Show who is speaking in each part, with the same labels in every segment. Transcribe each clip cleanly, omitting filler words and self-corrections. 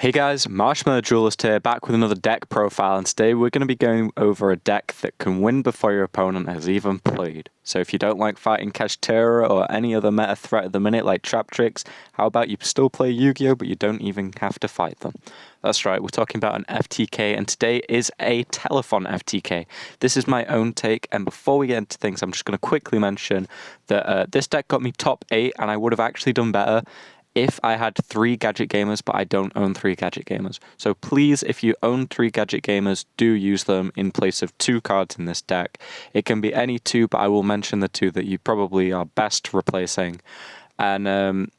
Speaker 1: Hey guys, Marshmallow Duelist here, back with another deck profile, and today we're going to be going over a deck that can win before your opponent has even played. So if you don't like fighting Kashtira or any other meta threat at the minute like Trap Tricks, how about you still play Yu-Gi-Oh but you don't even have to fight them? That's right, we're talking about an FTK, and today is a Telefon FTK. This is my own take, and before we get into things, I'm just going to quickly mention that this deck got me top 8, and I would have actually done better if I had 3 Gadget Gamers, but I don't own 3 Gadget Gamers. So please, if you own 3 Gadget Gamers, do use them in place of 2 cards in this deck. It can be any 2, but I will mention the 2 that you probably are best replacing. And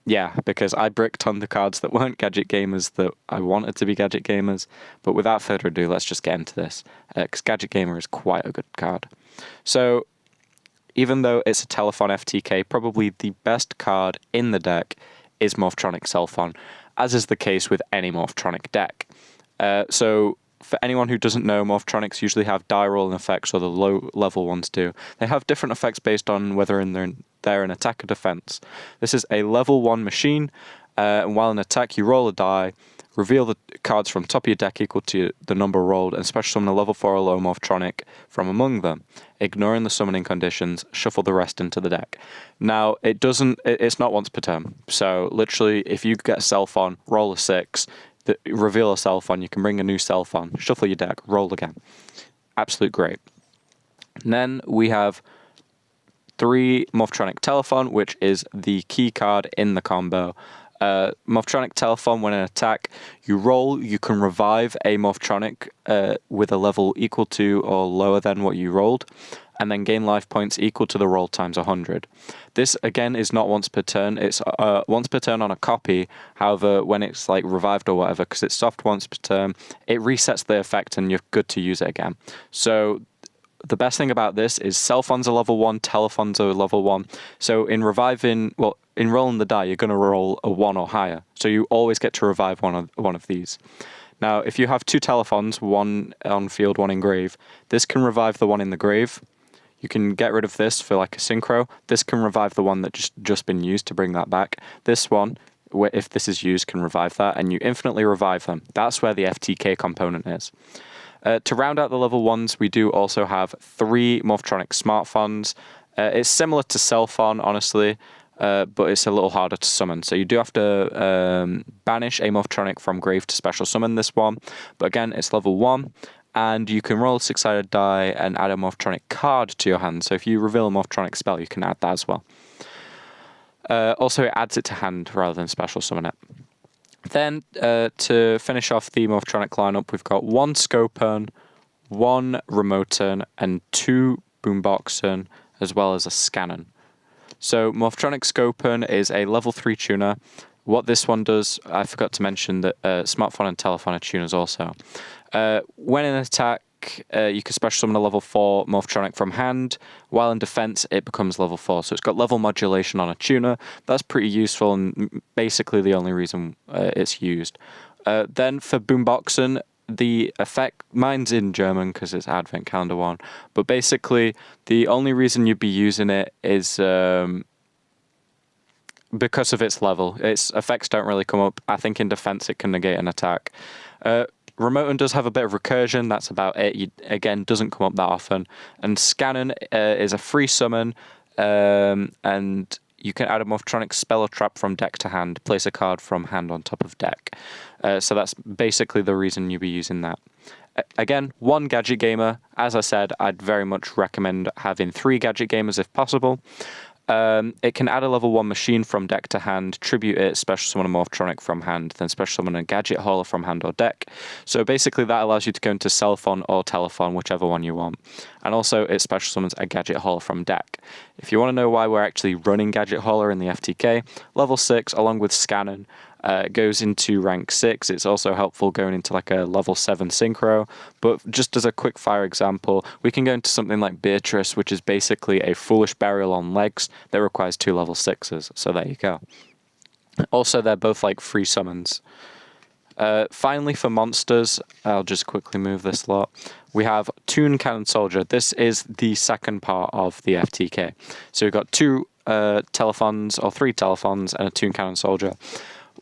Speaker 1: yeah, because I bricked on the cards that weren't Gadget Gamers that I wanted to be Gadget Gamers. But without further ado, let's just get into this, because Gadget Gamer is quite a good card. So even though it's a Telefon FTK, probably the best card in the deck is Morphtronic Telefon, as is the case with any Morphtronic deck. So for anyone who doesn't know, Morphtronics usually have die rolling effects, or the low level ones do. They have different effects based on whether they're in attack or defense. This is a level 1 machine, and while in attack you roll a die, reveal the cards from top of your deck equal to the number rolled, and special summon a level 4 or low Morphtronic from among them. Ignoring the summoning conditions, shuffle the rest into the deck. Now, it's not once per turn. So, literally, if you get a Telefon, roll a 6, reveal a Telefon, you can bring a new Telefon, shuffle your deck, roll again. Absolute great. And then we have 3 Morphtronic Telefon, which is the key card in the combo. Morphtronic Telefon, when in attack, you roll, you can revive a Morphtronic with a level equal to or lower than what you rolled, and then gain life points equal to the roll times 100. This, again, is not once per turn. It's once per turn on a copy. However, when it's like revived or whatever, because it's soft once per turn, it resets the effect and you're good to use it again. So the best thing about this is Telefon's a level 1, Telefon's a level 1. So in rolling the die, you're going to roll a 1 or higher. So you always get to revive one of these. Now, if you have 2 Telefons, one on field, one in grave, this can revive the one in the grave. You can get rid of this for like a synchro. This can revive the one that just been used to bring that back. This one, if this is used, can revive that, and you infinitely revive them. That's where the FTK component is. To round out the level 1s, we do also have 3 Morphtronic Smartphones. It's similar to Telefon, honestly, but it's a little harder to summon. So you do have to banish a Morphtronic from grave to special summon this one. But again, it's level 1, and you can roll a 6-sided die and add a Morphtronic card to your hand. So if you reveal a Morphtronic spell, you can add that as well. Also, it adds it to hand rather than special summon it. Then, to finish off the Morphtronic lineup, we've got 1 Scopern, 1 Remoten, and 2 Boomboxen, as well as a Scannon. So, Morphtronic Scopern is a level 3 tuner. What this one does, I forgot to mention that Smartphone and Telefon are tuners also. When in attack, you can special summon a level 4 Morphtronic from hand. While in defense, it becomes level 4. So it's got level modulation on a tuner. That's pretty useful and basically the only reason it's used. Then for Boomboxen, the effect, mine's in German because it's Advent Calendar 1, but basically the only reason you'd be using it is because of its level. Its effects don't really come up. I think in defense it can negate an attack. Remoten does have a bit of recursion, that's about it. Again, doesn't come up that often. And Scannon is a free summon, and you can add a Morphtronic spell or trap from deck to hand, place a card from hand on top of deck. So that's basically the reason you'll be using that. Again, 1 Gadget Gamer. As I said, I'd very much recommend having 3 Gadget Gamers if possible. It can add a level 1 machine from deck to hand, tribute it, special summon a Morphtronic from hand, then special summon a Gadget Hauler from hand or deck. So basically that allows you to go into Telefon or Telefon, whichever one you want. And also it special summons a Gadget Hauler from deck. If you want to know why we're actually running Gadget Hauler in the FTK, level 6 along with Scannon goes into rank 6. It's also helpful going into like a level 7 synchro. But just as a quick fire example, we can go into something like Beatrice, which is basically a Foolish Burial on legs that requires 2 level 6s. So there you go. Also, they're both like free summons. Finally, for monsters, I'll just quickly move this lot. We have Toon Cannon Soldier. This is the second part of the FTK. So we've got 2 Telefons, or 3 Telefons, and a Toon Cannon Soldier.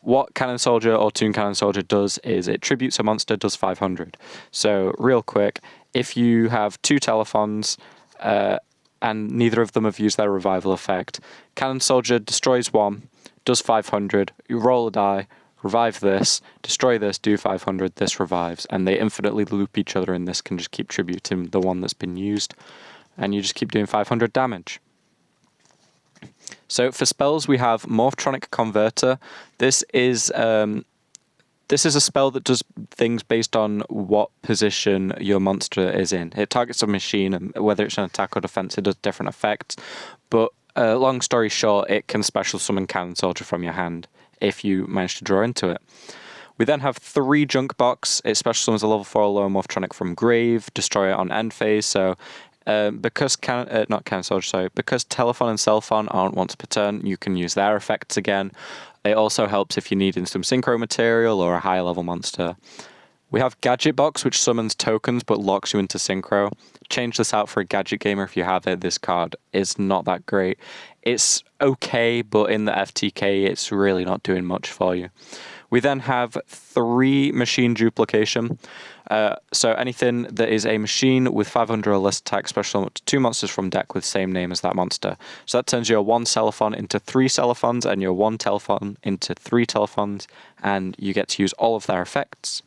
Speaker 1: what Cannon Soldier or Toon Cannon Soldier does is it tributes a monster, does 500. So real quick, if you have 2 Telefons and neither of them have used their revival effect, Cannon Soldier destroys one, does 500, you roll a die, revive this, destroy this, do 500, this revives, and they infinitely loop each other, and this can just keep tributing the one that's been used, and you just keep doing 500 damage. So for spells, we have Morphtronic Converter. This is a spell that does things based on what position your monster is in. It targets a machine, and whether it's an attack or defense, it does different effects. But long story short, it can special summon Cannon Soldier from your hand if you manage to draw into it. We then have 3 Junk Box. It special summons a level 4 low Morphtronic from Grave, destroy it on end phase. So because because Telefon and Cellphone aren't once per turn, you can use their effects again. It also helps if you need some synchro material or a high level monster. We have Gadget Box, which summons tokens but locks you into synchro. Change this out for a Gadget Gamer if you have it. This card is not that great. It's okay, but in the FTK, it's really not doing much for you. We then have 3 Machine Duplication. So anything that is a machine with 500 or less attack, special up to 2 monsters from deck with same name as that monster. So that turns your 1 Cellphon into 3 Cellphons and your 1 Telefon into 3 Telefons, and you get to use all of their effects.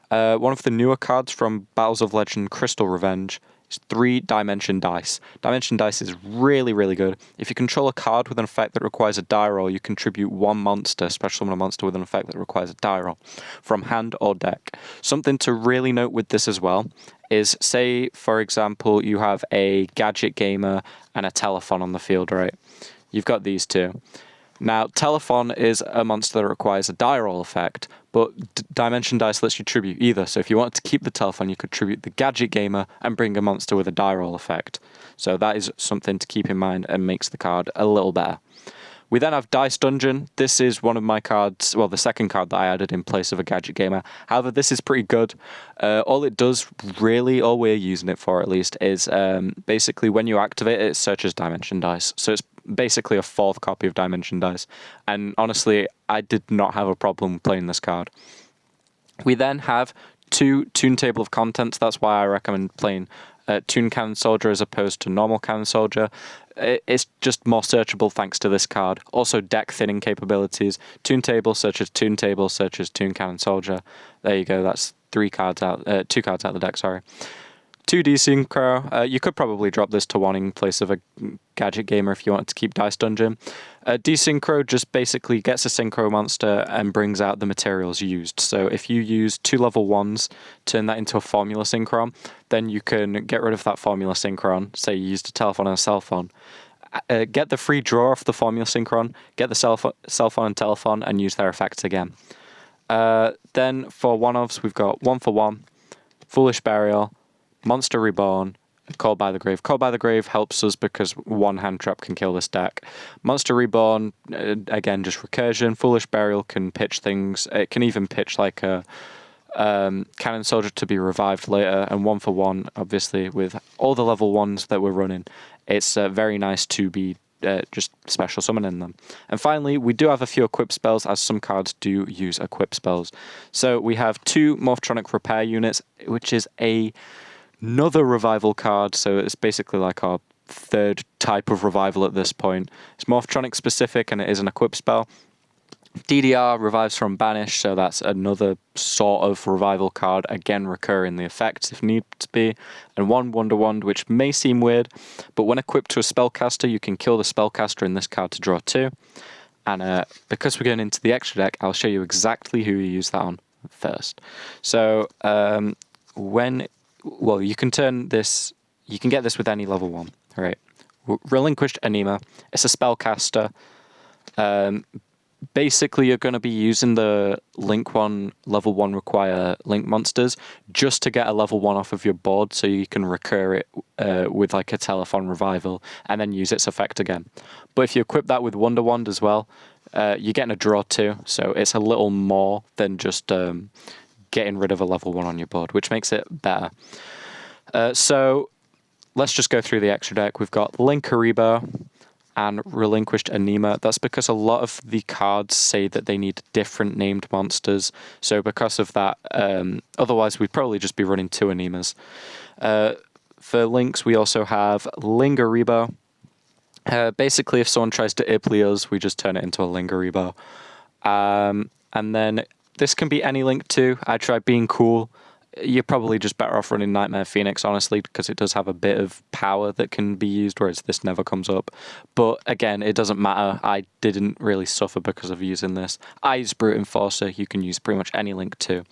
Speaker 1: One of the newer cards from Battles of Legend Crystal Revenge is 3 Dimension Dice. Dimension Dice is really, really good. If you control a card with an effect that requires a die roll, you contribute 1 monster, special summon a monster with an effect that requires a die roll, from hand or deck. Something to really note with this as well is, say, for example, you have a Gadget Gamer and a Telefon on the field, right? You've got these 2. Now, Telefon is a monster that requires a die roll effect, but Dimension Dice lets you tribute either. So if you wanted to keep the Telefon, you could tribute the Gadget Gamer and bring a monster with a die roll effect. So that is something to keep in mind and makes the card a little better. We then have Dice Dungeon. This is one of my cards, well, the second card that I added in place of a Gadget Gamer. However, this is pretty good. All it does, really, all we're using it for at least, is basically when you activate it, it searches Dimension Dice. So it's basically a 4th copy of Dimension Dice. And honestly, I did not have a problem playing this card. We then have 2 Toon Table of Contents. That's why I recommend playing Toon Cannon Soldier as opposed to normal Cannon Soldier. It's just more searchable thanks to this card. Also deck thinning capabilities. Toon Table searches Toon Table searches Toon Cannon Soldier. There you go. That's 2 cards out of the deck. Sorry. 2 Desynchro. You could probably drop this to 1 in place of a Gadget Gamer if you wanted to keep Dice Dungeon. Desynchro just basically gets a Synchro monster and brings out the materials used. So if you use 2 level 1s, turn that into a Formula Synchron, then you can get rid of that Formula Synchron. Say you used a Telefon and a Cellphone. Get the free draw off the Formula Synchron, get the Cellphone and Telefon, and use their effects again. Then for one-offs, we've got 1 for 1, Foolish Burial, Monster Reborn, Called by the Grave. Called by the Grave helps us because 1 hand trap can kill this deck. Monster Reborn, again, just recursion. Foolish Burial can pitch things. It can even pitch like a Cannon Soldier to be revived later. And 1 for 1, obviously, with all the level 1s that we're running, it's very nice to be just special summoning them. And finally, we do have a few equip spells, as some cards do use equip spells. So we have 2 Morphtronic Repair Units, which is another revival card, so it's basically like our 3rd type of revival at this point. It's Morphtronic specific and it is an equip spell. DDR revives from Banish, so that's another sort of revival card, again recurring the effects if need to be. And 1 Wonder Wand, which may seem weird, but when equipped to a spellcaster, you can kill the spellcaster in this card to draw 2. And because we're going into the extra deck, I'll show you exactly who you use that on first. So you can turn this, you can get this with any level 1, right? Relinquished Anima, it's a spellcaster. Basically, you're going to be using the Link 1, level 1 require Link monsters just to get a level 1 off of your board so you can recur it with like a Telefon revival and then use its effect again. But if you equip that with Wonder Wand as well, you're getting a draw 2, so it's a little more than just getting rid of a level 1 on your board, which makes it better. So let's just go through the extra deck. We've got Link Karibo, and relinquished Anima. That's because a lot of the cards say that they need different named monsters. So because of that, otherwise we'd probably just be running 2 Animas. For links, we also have Lingaribo. Basically, if someone tries to Ibly us, we just turn it into a Lingaribo. And then this can be any link too. I tried being cool. You're probably just better off running Nightmare Phoenix, honestly, because it does have a bit of power that can be used, whereas this never comes up. But again, it doesn't matter. I didn't really suffer because of using this. I use Brute Enforcer. You can use pretty much any link too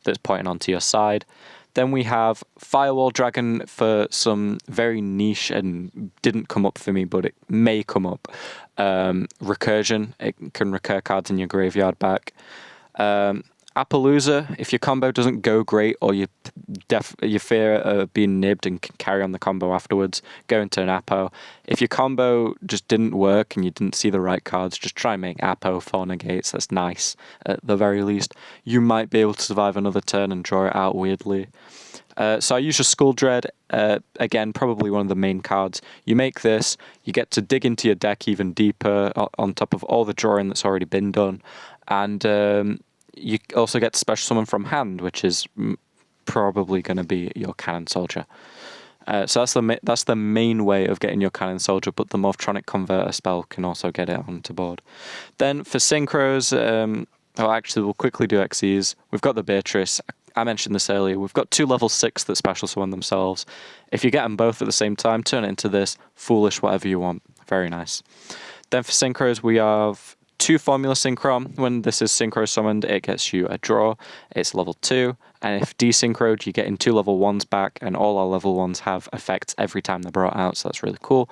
Speaker 1: that's pointing onto your side. Then we have Firewall Dragon for some very niche and didn't come up for me, but it may come up. Recursion. It can recur cards in your graveyard back. Appaloosa, if your combo doesn't go great or you fear being nibbed and can carry on the combo afterwards, go into an Appo. If your combo just didn't work and you didn't see the right cards, just try and make Appo 4 negates. That's nice, at the very least. You might be able to survive another turn and draw it out weirdly. So I use your Skull Dread, again, probably one of the main cards. You make this, you get to dig into your deck even deeper on top of all the drawing that's already been done. And you also get to special summon from hand, which is probably going to be your Cannon Soldier. So that's the main way of getting your Cannon Soldier, but the Morphtronic Converter spell can also get it onto board. Then for Synchros, we'll quickly do XEs. We've got the Beatrice. I mentioned this earlier. We've got 2 level 6 that special summon themselves. If you get them both at the same time, turn it into this. Foolish, whatever you want. Very nice. Then for Synchros, we have 2 Formula Synchron. When this is Synchro summoned, it gets you a draw. It's level 2. And if desynchroed, you get in 2 level 1s back, and all our level 1s have effects every time they're brought out, so that's really cool.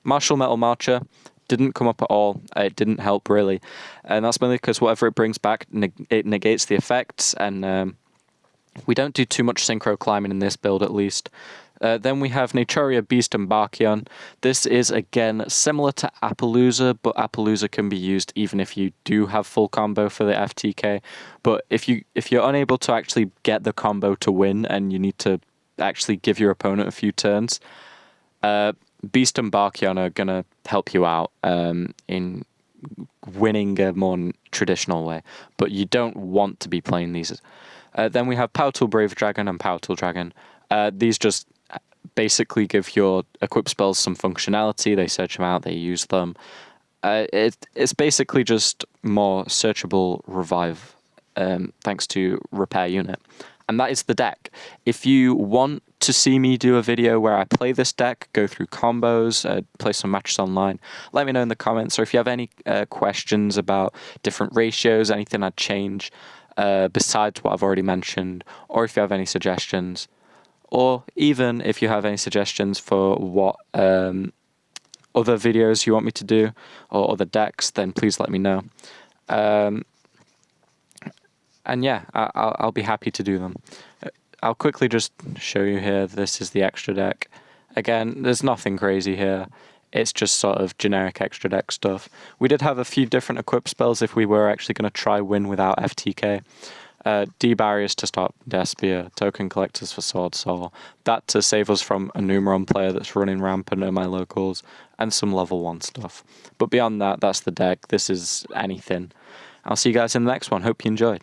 Speaker 1: Martial Metal Marcher didn't come up at all. It didn't help, really. And that's mainly because whatever it brings back, it negates the effects, and we don't do too much synchro climbing in this build, at least. Then we have Naturia Beast and Barkion. This is, again, similar to Appaloosa, but Appaloosa can be used even if you do have full combo for the FTK. But if you're unable to actually get the combo to win and you need to actually give your opponent a few turns, Beast and Barkion are going to help you out in winning a more traditional way. But you don't want to be playing these. Then we have Power Tool Brave Dragon and Power Tool Dragon. These just basically give your equip spells some functionality. They search them out, they use them. It's basically just more searchable revive, thanks to Repair Unit. And that is the deck. If you want to see me do a video where I play this deck, go through combos, play some matches online, let me know in the comments. Or if you have any questions about different ratios, anything I'd change besides what I've already mentioned, or if you have any suggestions, or even if you have any suggestions for what other videos you want me to do, or other decks, then please let me know. And yeah, I'll be happy to do them. I'll quickly just show you here. This is the extra deck. Again, there's nothing crazy here. It's just sort of generic extra deck stuff. We did have a few different equip spells if we were actually going to try win without FTK. D-Barriers to stop Despia, Token Collectors for Sword Soul, that to save us from a Numeron player that's running rampant at my locals, and some level 1 stuff. But beyond that, that's the deck. This is anything. I'll see you guys in the next one. Hope you enjoyed.